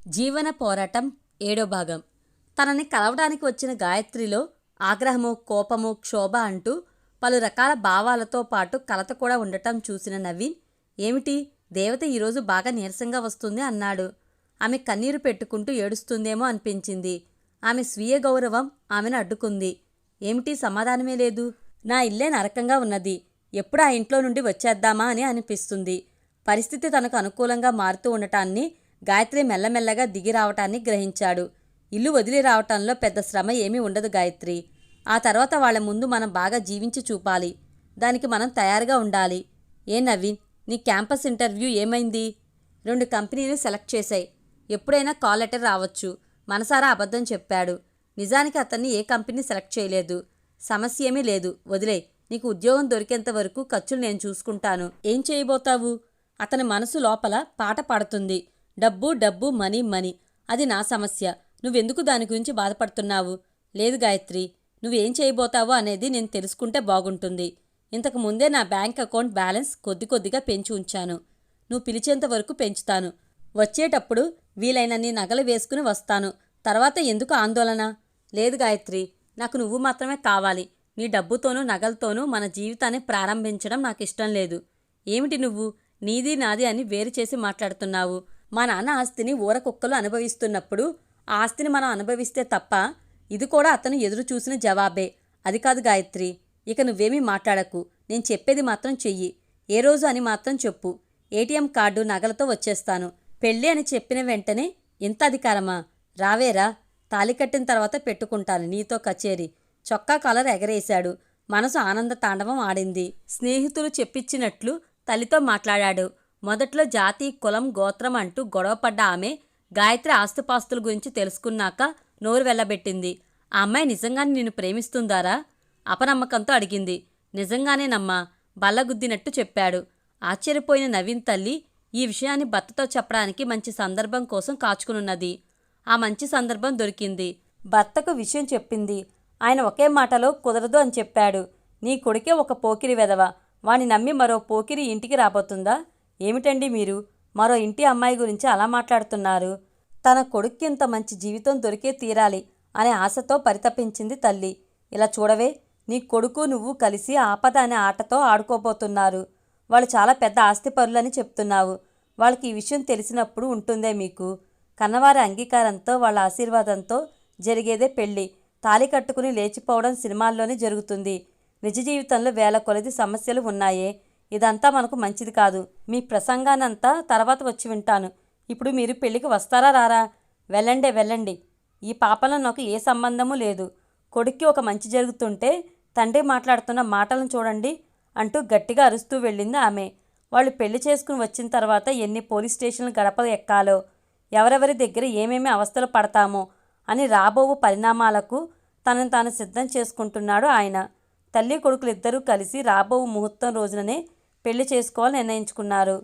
జీవన పోరాటం 7వ భాగం. తనని కలవడానికి వచ్చిన గాయత్రిలో ఆగ్రహము, కోపము, క్షోభ అంటూ పలు రకాల భావాలతో పాటు కలత కూడా ఉండటం చూసిన నవీన్, ఏమిటి దేవత ఈరోజు బాగా నీరసంగా వస్తుంది అన్నాడు. ఆమె కన్నీరు పెట్టుకుంటూ ఏడుస్తుందేమో అనిపించింది. ఆమె స్వీయ గౌరవం ఆమెను అడ్డుకుంది. ఏమిటి సమాధానమే లేదు. నా ఇల్లే నరకంగా ఉన్నది, ఎప్పుడు ఆ ఇంట్లో నుండి వచ్చేద్దామా అని అనిపిస్తుంది. పరిస్థితి తనకు అనుకూలంగా మారుతూ ఉండటాన్ని గాయత్రి మెల్లమెల్లగా దిగి రావటాన్ని గ్రహించాడు. ఇల్లు వదిలి రావటంలో పెద్ద శ్రమ ఏమీ ఉండదు గాయత్రి. ఆ తర్వాత వాళ్ల ముందు మనం బాగా జీవించి చూపాలి. దానికి మనం తయారుగా ఉండాలి. ఏ నవీన్, నీ క్యాంపస్ ఇంటర్వ్యూ ఏమైంది? 2 కంపెనీలు సెలెక్ట్ చేశాయి. ఎప్పుడైనా కాల్ లెటర్ రావచ్చు. మనసారా అబద్ధం చెప్పాడు. నిజానికి అతన్ని ఏ కంపెనీ సెలెక్ట్ చేయలేదు. సమస్య ఏమీ లేదు, వదిలే. నీకు ఉద్యోగం దొరికేంత వరకు ఖర్చులు నేను చూసుకుంటాను. ఏం చేయబోతావు? అతని మనసు లోపల పాట పాడుతుంది. డబ్బు డబ్బు, మనీ మనీ. అది నా సమస్య. నువ్వెందుకు దాని గురించి బాధపడుతున్నావు? లేదు గాయత్రి, నువ్వేం చేయబోతావో అనేది నేను తెలుసుకుంటే బాగుంటుంది. ఇంతకు ముందే నా బ్యాంక్ అకౌంట్ బ్యాలెన్స్ కొద్ది కొద్దిగా పెంచి ఉంచాను. నువ్వు పిలిచేంత వరకు పెంచుతాను. వచ్చేటప్పుడు వీలైనన్ని నగలు వేసుకుని వస్తాను. తర్వాత ఎందుకు ఆందోళన? లేదు గాయత్రి, నాకు నువ్వు మాత్రమే కావాలి. నీ డబ్బుతోనూ నగలతోనూ మన జీవితాన్ని ప్రారంభించడం నాకు ఇష్టం లేదు. ఏమిటి నువ్వు నీది నాది అని వేరు చేసి మాట్లాడుతున్నావు? మా నాన్న ఆస్తిని ఊరకుక్కలు అనుభవిస్తున్నప్పుడు ఆ ఆస్తిని మనం అనుభవిస్తే తప్ప, ఇది కూడా అతను ఎదురు చూసిన జవాబే. అది కాదు గాయత్రి, ఇక నువ్వేమీ మాట్లాడకు. నేను చెప్పేది మాత్రం చెయ్యి. ఏ రోజు అని మాత్రం చెప్పు. ఏటీఎం కార్డు నగలతో వచ్చేస్తాను. పెళ్ళి అని చెప్పిన వెంటనే ఇంత అధికారమా? రావేరా, తాళి కట్టిన తర్వాత పెట్టుకుంటాను నీతో కచేరీ. చొక్కా కాలర్ ఎగరేశాడు. మనసు ఆనంద తాండవం ఆడింది. స్నేహితులు చెప్పించినట్లు తల్లితో మాట్లాడాడు. మొదట్లో జాతి, కులం, గోత్రం అంటూ గొడవపడ్డ ఆమె గాయత్రి ఆస్తుపాస్తుల గురించి తెలుసుకున్నాక నోరు వెళ్ళబెట్టింది. ఆ అమ్మాయి నిజంగానే నిన్ను ప్రేమిస్తుందారా? అపనమ్మకంతో అడిగింది. నిజంగానేనమ్మా, బల్లగుద్దినట్టు చెప్పాడు. ఆశ్చర్యపోయిన నవీన్ తల్లి ఈ విషయాన్ని భర్తతో చెప్పడానికి మంచి సందర్భం కోసం కాచుకునున్నది. ఆ మంచి సందర్భం దొరికింది. భర్తకు విషయం చెప్పింది. ఆయన ఒకే మాటలో కుదరదు అని చెప్పాడు. నీ కొడుకే ఒక పోకిరి వెధవ. వాణ్ణి నమ్మి మరో పోకిరి ఇంటికి రాబోతుందా? ఏమిటండి మీరు మరో ఇంటి అమ్మాయి గురించి అలా మాట్లాడుతున్నారు? తన కొడుక్కి ఇంత మంచి జీవితం దొరికే తీరాలి అనే ఆశతో పరితపించింది తల్లి. ఇలా చూడవే, నీ కొడుకు నువ్వు కలిసి ఆపద అనే ఆటతో ఆడుకోబోతున్నారు. వాళ్ళు చాలా పెద్ద ఆస్తిపరులని చెప్తున్నావు. వాళ్ళకి ఈ విషయం తెలిసినప్పుడు ఉంటుందే మీకు? కన్నవారి అంగీకారంతో, వాళ్ళ ఆశీర్వాదంతో జరిగేదే పెళ్ళి. తాళి కట్టుకుని లేచిపోవడం సినిమాల్లోనే జరుగుతుంది. నిజ జీవితంలో వేల కొలది సమస్యలు ఉన్నాయే. ఇదంతా మనకు మంచిది కాదు. మీ ప్రసంగానంతా తర్వాత వచ్చి వింటాను. ఇప్పుడు మీరు పెళ్ళికి వస్తారా రారా? వెళ్ళండే వెళ్ళండి. ఈ పాపలో నాకు ఏ సంబంధమూ లేదు. కొడుక్కి ఒక మంచి జరుగుతుంటే తండ్రి మాట్లాడుతున్న మాటలను చూడండి అంటూ గట్టిగా అరుస్తూ వెళ్ళింది ఆమె. వాళ్ళు పెళ్లి చేసుకుని వచ్చిన తర్వాత ఎన్ని పోలీస్ స్టేషన్లు గడపలు ఎక్కాలో, ఎవరెవరి దగ్గర ఏమేమి అవస్థలు పడతామో అని రాబోవు పరిణామాలకు తనను తాను సిద్ధం చేసుకుంటున్నాడు ఆయన. తల్లి కొడుకులిద్దరూ కలిసి రాబోవు ముహూర్తం రోజుననే పెళ్లి చేసుకోవాలని నిర్ణయించుకున్నారు.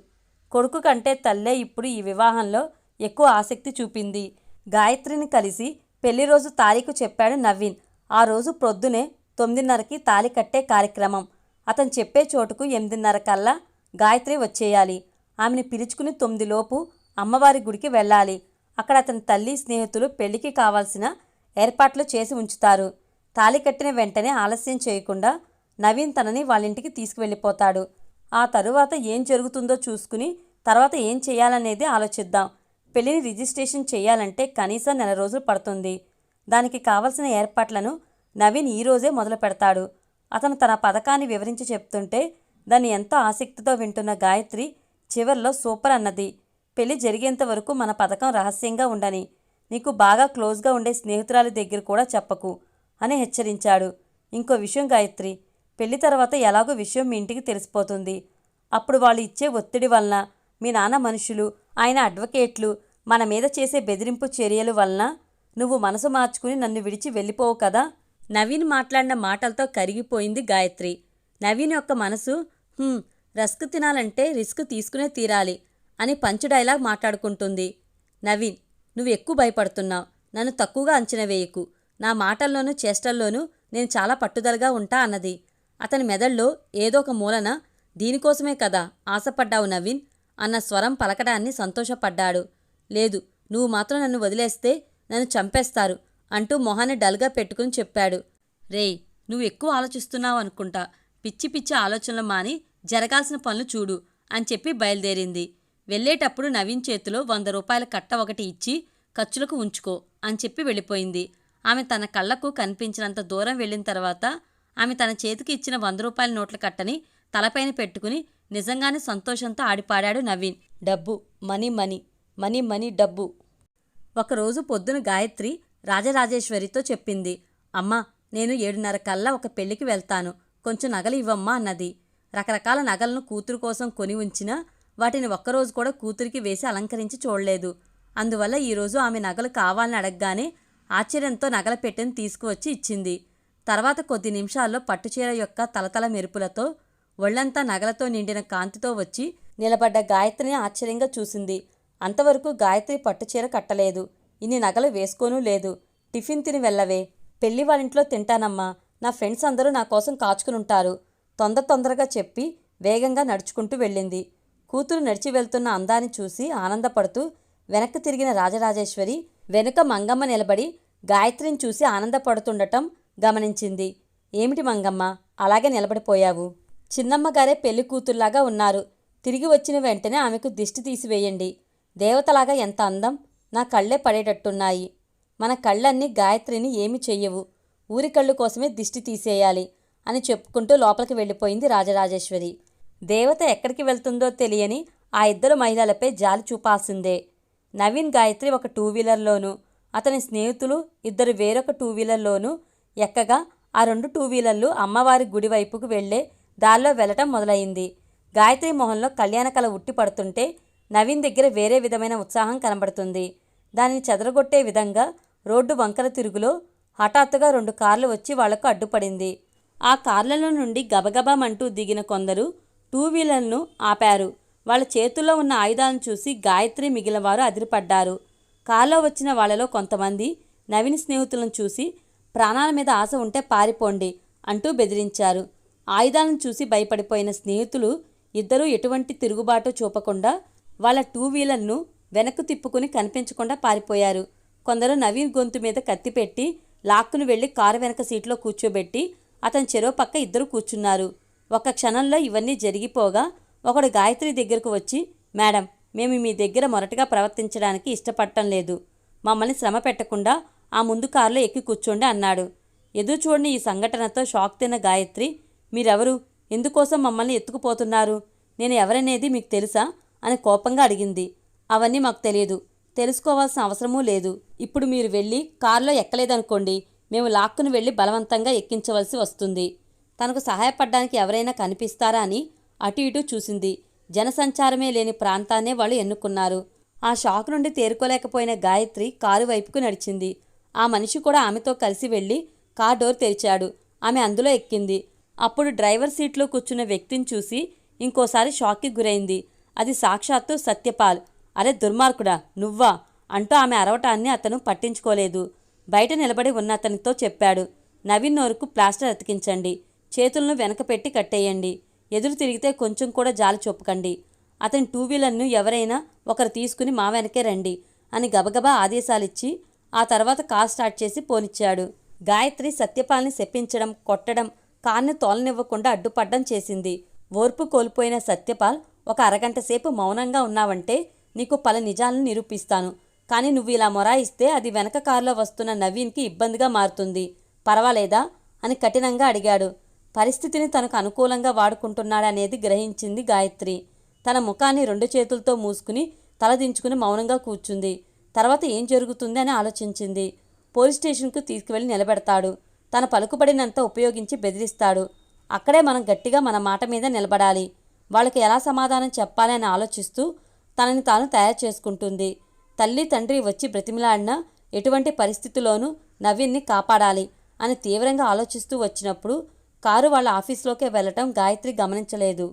కొడుకు కంటే తల్లే ఇప్పుడు ఈ వివాహంలో ఎక్కువ ఆసక్తి చూపింది. గాయత్రిని కలిసి పెళ్లి రోజు తారీఖు చెప్పాడు నవీన్. ఆ రోజు ప్రొద్దునే 9:30కి తాళి కట్టే కార్యక్రమం. అతను చెప్పే చోటుకు 8:30 కల్లా గాయత్రి వచ్చేయాలి. ఆమెను పిలుచుకుని 9 లోపు అమ్మవారి గుడికి వెళ్ళాలి. అక్కడ అతని తల్లి, స్నేహితులు పెళ్లికి కావాల్సిన ఏర్పాట్లు చేసి ఉంచుతారు. తాళి కట్టిన వెంటనే ఆలస్యం చేయకుండా నవీన్ తనని వాళ్ళింటికి తీసుకువెళ్ళిపోతాడు. ఆ తరువాత ఏం జరుగుతుందో చూసుకుని తర్వాత ఏం చేయాలనేది ఆలోచిద్దాం. పెళ్లిని రిజిస్ట్రేషన్ చేయాలంటే కనీసం 1 నెల రోజులు పడుతుంది. దానికి కావలసిన ఏర్పాట్లను నవీన్ ఈరోజే మొదలు పెడతాడు. అతను తన పథకాన్ని వివరించి చెప్తుంటే దాన్ని ఎంతో ఆసక్తితో వింటున్న గాయత్రి చివర్లో సూపర్ అన్నది. పెళ్లి జరిగేంత వరకు మన పథకం రహస్యంగా ఉండని. నీకు బాగా క్లోజ్గా ఉండే స్నేహితురాలి దగ్గర కూడా చెప్పకు అని హెచ్చరించాడు. ఇంకో విషయం గాయత్రి, పెళ్లి తర్వాత ఎలాగో విషయం మీ ఇంటికి తెలిసిపోతుంది. అప్పుడు వాళ్ళు ఇచ్చే ఒత్తిడి వలన, మీ నాన్న మనుషులు, ఆయన అడ్వకేట్లు మన మీద చేసే బెదిరింపు చర్యల వలన నువ్వు మనసు మార్చుకుని నన్ను విడిచి వెళ్ళిపోవు కదా? నవీన్ మాట్లాడిన మాటలతో కరిగిపోయింది గాయత్రి. నవీన్ యొక్క మనసు రస్క్ తినాలంటే రిస్క్ తీసుకునే తీరాలి అని పంచు డైలాగ్ మాట్లాడుకుంటుంది. నవీన్, నువ్వు ఎక్కువ భయపడుతున్నావు. నన్ను తక్కువగా అంచనా వేయకు. నా మాటల్లోనూ చేష్టల్లోనూ నేను చాలా పట్టుదలగా ఉంటా అన్నది. అతని మెదడులో ఏదో ఒక మూలన దీనికోసమే కదా ఆశపడ్డావు నవీన్ అన్న స్వరం పలకడాన్ని సంతోషపడ్డాడు. లేదు, నువ్వు మాత్రం నన్ను వదిలేస్తే నన్ను చంపేస్తారు అంటూ మొహాన్ని డల్గా పెట్టుకుని చెప్పాడు. రేయ్, నువ్వు ఎక్కువ ఆలోచిస్తున్నావు అనుకుంటా. పిచ్చి పిచ్చి ఆలోచనలు మాని జరగాల్సిన పనులు చూడు అని చెప్పి బయలుదేరింది. వెళ్ళేటప్పుడు నవీన్ చేతిలో 100 రూపాయల కట్ట ఒకటి ఇచ్చి ఖర్చులకు ఉంచుకో అని చెప్పి వెళ్ళిపోయింది. ఆమె తన కళ్లకు కనిపించినంత దూరం వెళ్ళిన తర్వాత ఆమె తన చేతికి ఇచ్చిన 100 రూపాయల నోట్ల కట్టని తలపైన పెట్టుకుని నిజంగానే సంతోషంతో ఆడిపాడాడు నవీన్. డబ్బు, మనీ మనీ, మనీ మనీ డబ్బు. ఒకరోజు పొద్దున గాయత్రి రాజరాజేశ్వరితో చెప్పింది. అమ్మా, నేను 7:30 కల్లా ఒక పెళ్లికి వెళ్తాను, కొంచెం నగలు ఇవ్వమ్మా అన్నది. రకరకాల నగలను కూతురు కోసం కొని ఉంచినా వాటిని ఒక్కరోజు కూడా కూతురికి వేసి అలంకరించి చూడలేదు. అందువల్ల ఈరోజు ఆమె నగలు కావాలని అడగగానే ఆశ్చర్యంతో నగల పెట్టెను తీసుకువచ్చి ఇచ్చింది. తర్వాత కొద్ది నిమిషాల్లో పట్టుచీర యొక్క తలతల మెరుపులతో ఒళ్లంతా నగలతో నిండిన కాంతితో వచ్చి నిలబడ్డ గాయత్రిని ఆశ్చర్యంగా చూసింది. అంతవరకు గాయత్రి పట్టుచీర కట్టలేదు, ఇన్ని నగలు వేసుకోనూ లేదు. టిఫిన్ తిని వెళ్ళవే. పెళ్లి వాళ్ళింట్లో తింటానమ్మా, నా ఫ్రెండ్స్ అందరూ నా కోసం కాచుకునుంటారు తొందరగా చెప్పి వేగంగా నడుచుకుంటూ వెళ్ళింది. కూతురు నడిచి వెళ్తున్న అందాన్ని చూసి ఆనందపడుతూ వెనక్కి తిరిగిన రాజరాజేశ్వరి వెనుక మంగమ్మ నిలబడి గాయత్రిని చూసి ఆనందపడుతుండటం గమనించింది. ఏమిటి మంగమ్మ, అలాగే నిలబడిపోయావు? చిన్నమ్మగారే పెళ్లి కూతుర్లాగా ఉన్నారు. తిరిగి వచ్చిన వెంటనే ఆమెకు దిష్టి తీసివేయండి. దేవతలాగా ఎంత అందం, నా కళ్ళే పడేటట్టున్నాయి. మన కళ్ళన్నీ గాయత్రిని ఏమి చెయ్యవు, ఊరి కళ్ళు కోసమే దిష్టి తీసేయాలి అని చెప్పుకుంటూ లోపలికి వెళ్ళిపోయింది రాజరాజేశ్వరి. దేవత ఎక్కడికి వెళ్తుందో తెలియని ఆ ఇద్దరు మహిళలపై జాలి చూపాల్సిందే. నవీన్, గాయత్రి ఒక 2 వీలర్లోనూ, అతని స్నేహితులు ఇద్దరు వేరొక 2 వీలర్లోనూ ఎక్కగా ఆ 2 2 వీలర్లు అమ్మవారి గుడి వైపుకు వెళ్లే దారిలో వెళ్లటం మొదలైంది. గాయత్రి మొహంలో కళ్యాణకళ ఉట్టి పడుతుంటే నవీన్ దగ్గర వేరే విధమైన ఉత్సాహం కనబడుతుంది. దానిని చెదరగొట్టే విధంగా రోడ్డు వంకర తిరుగులో హఠాత్తుగా 2 కార్లు వచ్చి వాళ్లకు అడ్డుపడింది. ఆ కార్లలో నుండి గబగబామంటూ దిగిన కొందరు 2 వీలర్లను ఆపారు. వాళ్ళ చేతుల్లో ఉన్న ఆయుధాలను చూసి గాయత్రి మిగిలిన వారు అదిరిపడ్డారు. కారులో వచ్చిన వాళ్లలో కొంతమంది నవీన్ స్నేహితులను చూసి ప్రాణాల మీద ఆశ ఉంటే పారిపోండి అంటూ బెదిరించారు. ఆయుధాలను చూసి భయపడిపోయిన స్నేహితులు ఇద్దరూ ఎటువంటి తిరుగుబాటు చూపకుండా వాళ్ళ 2 వీలర్ను వెనక్కు తిప్పుకుని కనిపించకుండా పారిపోయారు. కొందరు నవీన్ గొంతు మీద కత్తి పెట్టి లాక్కును వెళ్లి కారు వెనక సీట్లో కూర్చోబెట్టి అతని చెరో పక్క ఇద్దరు కూర్చున్నారు. ఒక్క క్షణంలో ఇవన్నీ జరిగిపోగా ఒకడు గాయత్రి దగ్గరకు వచ్చి, మేడం, మేము మీ దగ్గర మొరటగా ప్రవర్తించడానికి ఇష్టపడటం లేదు. మమ్మల్ని శ్రమ పెట్టకుండా ఆ ముందు కారులో ఎక్కి కూర్చోండి అన్నాడు. ఎదురు చూడని ఈ సంఘటనతో షాక్ తిన్న గాయత్రి, మీరెవరు, ఎందుకోసం మమ్మల్ని ఎత్తుకుపోతున్నారు, నేను ఎవరనేది మీకు తెలుసా అని కోపంగా అడిగింది. అవన్నీ మాకు తెలియదు, తెలుసుకోవాల్సిన అవసరమూ లేదు. ఇప్పుడు మీరు వెళ్ళి కారులో ఎక్కలేదనుకోండి, మేము లాక్కును వెళ్ళి బలవంతంగా ఎక్కించవలసి వస్తుంది. తనకు సహాయపడడానికి ఎవరైనా కనిపిస్తారా అని అటు ఇటు చూసింది. జనసంచారమే లేని ప్రాంతాన్నే వాళ్ళు ఎన్నుకున్నారు. ఆ షాక్ నుండి తేరుకోలేకపోయిన గాయత్రి కారు వైపుకు నడిచింది. ఆ మనిషి కూడా ఆమెతో కలిసి వెళ్ళి కార్ డోర్ తెరిచాడు. ఆమె అందులో ఎక్కింది. అప్పుడు డ్రైవర్ సీట్లో కూర్చున్న వ్యక్తిని చూసి ఇంకోసారి షాక్కి గురైంది. అది సాక్షాత్తు సత్యపాల్. అరే దుర్మార్గుడా, నువ్వా అంటూ ఆమె అరవటాన్ని అతను పట్టించుకోలేదు. బయట నిలబడి ఉన్న అతనితో చెప్పాడు, నవీన్ నోరుకు ప్లాస్టర్ అతికించండి, చేతులను వెనక పెట్టి కట్టేయండి, ఎదురు తిరిగితే కొంచెం కూడా జాలి చూపకండి. అతని 2 వీలర్ను ఎవరైనా ఒకరు తీసుకుని మా వెనకే రండి అని గబగబా ఆదేశాలిచ్చి ఆ తర్వాత కార్ స్టార్ట్ చేసి పోనిచ్చాడు. గాయత్రి సత్యపాల్ని శపించడం, కొట్టడం, కార్ని తోలనివ్వకుండా అడ్డుపడ్డం చేసింది. ఓర్పు కోల్పోయిన సత్యపాల్, ఒక అరగంట సేపు మౌనంగా ఉన్నావంటే నీకు పలు నిజాలను నిరూపిస్తాను, కానీ నువ్వు ఇలా మొరాయిస్తే అది వెనక కారులో వస్తున్న నవీన్కి ఇబ్బందిగా మారుతుంది, పర్వాలేదా అని కఠినంగా అడిగాడు. పరిస్థితిని తనకు అనుకూలంగా వాడుకుంటున్నాడనేది గ్రహించింది గాయత్రి. తన ముఖాన్ని 2 చేతులతో మూసుకుని తలదించుకుని మౌనంగా కూర్చుంది. తర్వాత ఏం జరుగుతుంది అని ఆలోచించింది. పోలీస్ స్టేషన్కు తీసుకువెళ్ళి నిలబెడతాడు. తన పలుకుబడినంత ఉపయోగించి బెదిరిస్తాడు. అక్కడే మనం గట్టిగా మన మాట మీద నిలబడాలి. వాళ్ళకి ఎలా సమాధానం చెప్పాలి అని ఆలోచిస్తూ తనని తాను తయారు చేసుకుంటుంది. తల్లి తండ్రి వచ్చి బ్రతిమిలాడినా ఎటువంటి పరిస్థితిలోనూ నవీన్ని కాపాడాలి అని తీవ్రంగా ఆలోచిస్తూ వచ్చినప్పుడు కారు వాళ్ళ ఆఫీస్లోకే వెళ్లటం గాయత్రి గమనించలేదు.